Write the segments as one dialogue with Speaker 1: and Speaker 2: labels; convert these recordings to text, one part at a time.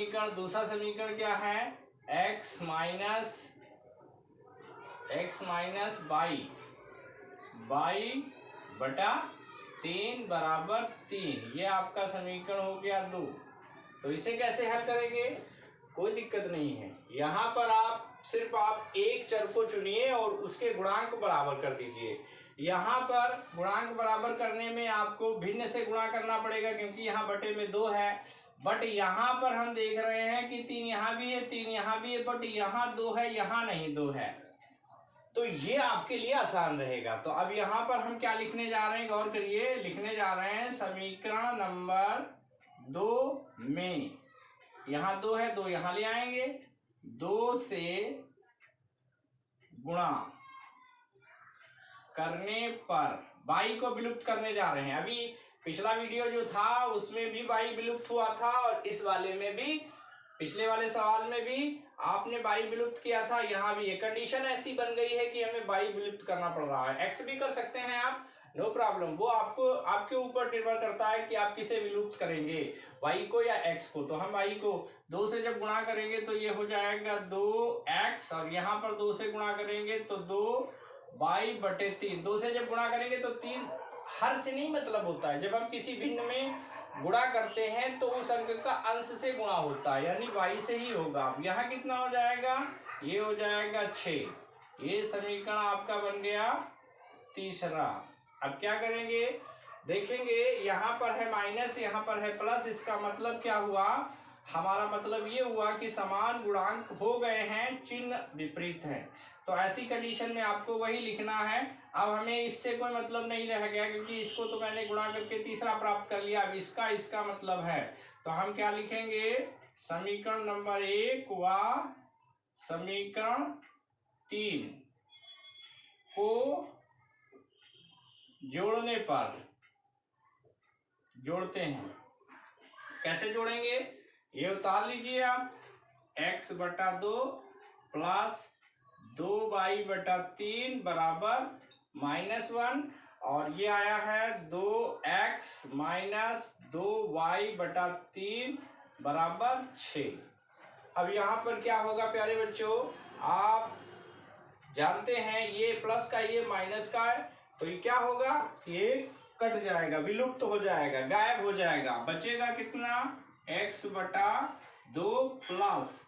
Speaker 1: समीकरण दूसरा समीकरण क्या है, x माइनस बाई बटा 3 बराबर 3। ये आपका समीकरण हो गया 2। तो इसे कैसे हल करेंगे, कोई दिक्कत नहीं है। यहाँ पर आप सिर्फ एक चर को चुनिए और उसके गुणांक बराबर कर दीजिए। यहाँ पर गुणांक बराबर करने में आपको भिन्न से गुणा करना पड़ेगा क्योंकि यहाँ बटे में 2 है। बट यहाँ पर हम देख रहे हैं कि 3 यहाँ भी है, 3 यहाँ भी है, बट यहाँ 2 है, यहाँ नहीं 2 है। तो ये आपके लिए आसान रहेगा। तो अब यहाँ पर हम क्या लिखने जा रहे हैं, गौर करिए। लिखने जा रहे हैं समीकरण नंबर 2 में यहाँ 2 है, 2 यहाँ ले आएंगे, 2 से गुणा करने पर बाई को विलुप्त करने जा रहे हैं। अभी पिछला वीडियो जो था उसमें भी बाई विलुप्त हुआ था और इस वाले में भी, पिछले वाले सवाल में भी आपने बाई विलुप्त किया था। यहाँ भी ये कंडीशन ऐसी बन गई है कि हमें बाई विलुप्त करना पड़ रहा है। एक्स भी कर सकते हैं आप, नो प्रॉब्लम। वो आपको आपके ऊपर निर्भर करता है कि आप किसे विलुप्त करेंगे, वाई को या एक्स को। तो हम वाई को 2 से जब गुणा करेंगे तो ये हो जाएगा 2x, और यहाँ पर 2 से गुणा करेंगे तो 2y बटे 3। 2 से जब गुणा करेंगे तो 3 हर से नहीं मतलब होता है। जब हम किसी भिन्न में गुणा करते हैं तो उस अंक का अंश से गुणा होता है, यानी y से ही होगा। अब यहाँ कितना हो जाएगा, ये हो जाएगा 6। ये समीकरण आपका बन गया तीसरा। अब क्या करेंगे, देखेंगे यहाँ पर है माइनस, यहाँ पर है प्लस। इसका मतलब क्या हुआ, हमारा मतलब ये हुआ कि समान गुणांक हो गए हैं, चिन्ह विपरीत है। तो ऐसी कंडीशन में आपको वही लिखना है। अब हमें इससे कोई मतलब नहीं रह गया क्योंकि इसको तो मैंने गुणा करके तीसरा प्राप्त कर लिया। अब इसका मतलब है, तो हम क्या लिखेंगे, समीकरण नंबर 1 व समीकरण 3 को जोड़ने पर, जोड़ते हैं। कैसे जोड़ेंगे, ये उतार लीजिए आप, x बटा 2 प्लस 2y बटा 3 बराबर -1, और ये आया है 2x माइनस 2y बटा 3 बराबर 6। अब यहाँ पर क्या होगा प्यारे बच्चों, आप जानते हैं ये प्लस का ये माइनस का है, तो ये क्या होगा, ये कट जाएगा, विलुप्त हो जाएगा, गायब हो जाएगा। बचेगा कितना, x बटा 2 प्लस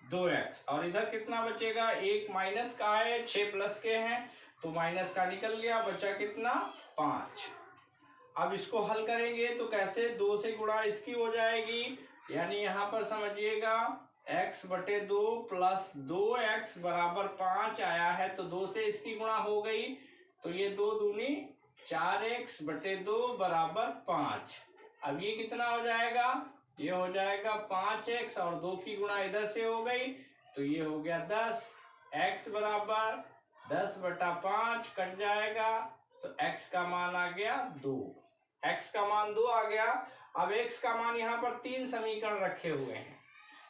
Speaker 1: 2x, और इधर कितना बचेगा, एक माइनस का है, 6 प्लस के हैं तो माइनस का निकल गया, बचा कितना 5। अब इसको हल करेंगे तो कैसे, 2 से गुणा इसकी हो जाएगी, यानी यहाँ पर समझिएगा x बटे 2 प्लस 2x बराबर 5 आया है, तो 2 से इसकी गुणा हो गई, तो ये 2 दूनी 4x बटे 2 बराबर 5। अब ये कितना हो जाएगा, ये हो जाएगा 5x, और 2 की गुणा इधर से हो गई तो ये हो गया 10। x बराबर 10 बटा 5 कट जाएगा, तो x का मान आ गया 2। x का मान 2 आ गया। अब x का मान यहाँ पर 3 समीकरण रखे हुए हैं,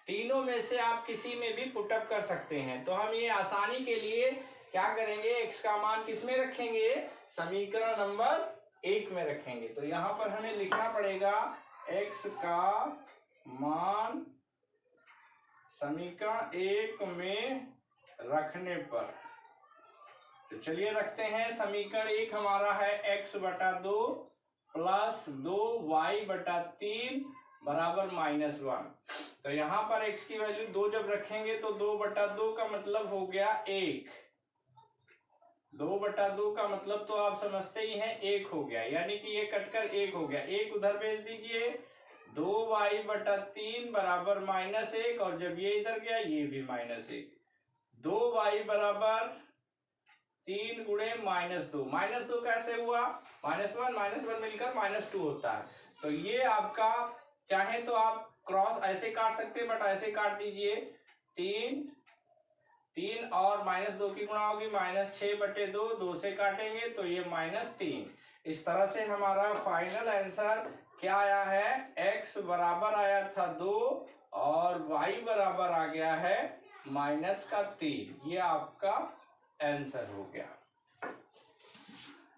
Speaker 1: तीनों में से आप किसी में भी पुटअप कर सकते हैं। तो हम ये आसानी के लिए क्या करेंगे, x का मान किस में रखेंगे, समीकरण नंबर 1 में रखेंगे। तो यहाँ पर हमें लिखना पड़ेगा x का मान समीकरण 1 में रखने पर। तो चलिए रखते हैं, समीकरण 1 हमारा है x बटा 2 प्लस 2y बटा 3 बराबर -1। तो यहाँ पर x की वैल्यू 2 जब रखेंगे तो 2 बटा 2 का मतलब हो गया 1। 2 बटा 2 का मतलब तो आप समझते ही हैं 1 हो गया, यानी कि ये कटकर 1 हो गया। 1 उधर भेज दीजिए, 2y बटा 3 बराबर -1, और जब ये इधर गया ये भी -1। 2y बराबर 3 गुणे -2। -2 कैसे हुआ, -1 मिलकर -2 होता है। तो ये आपका, चाहे तो आप क्रॉस ऐसे काट सकते हैं, बट ऐसे काट दीजिए, 3 और -2 की गुणा होगी -6 बटे 2, 2 से काटेंगे तो ये -3। इस तरह से हमारा फाइनल आंसर क्या आया है, x बराबर आया था 2 और y बराबर आ गया है -3। ये आपका आंसर हो गया।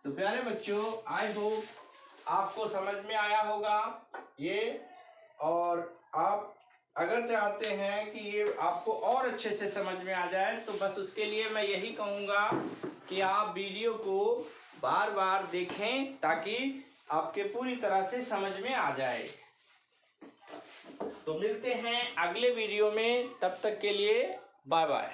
Speaker 1: तो प्यारे बच्चों, आई होप आपको समझ में आया होगा ये, और आप अगर चाहते हैं कि ये आपको और अच्छे से समझ में आ जाए तो बस उसके लिए मैं यही कहूँगा कि आप वीडियो को बार बार देखें ताकि आपके पूरी तरह से समझ में आ जाए। तो मिलते हैं अगले वीडियो में, तब तक के लिए बाय बाय।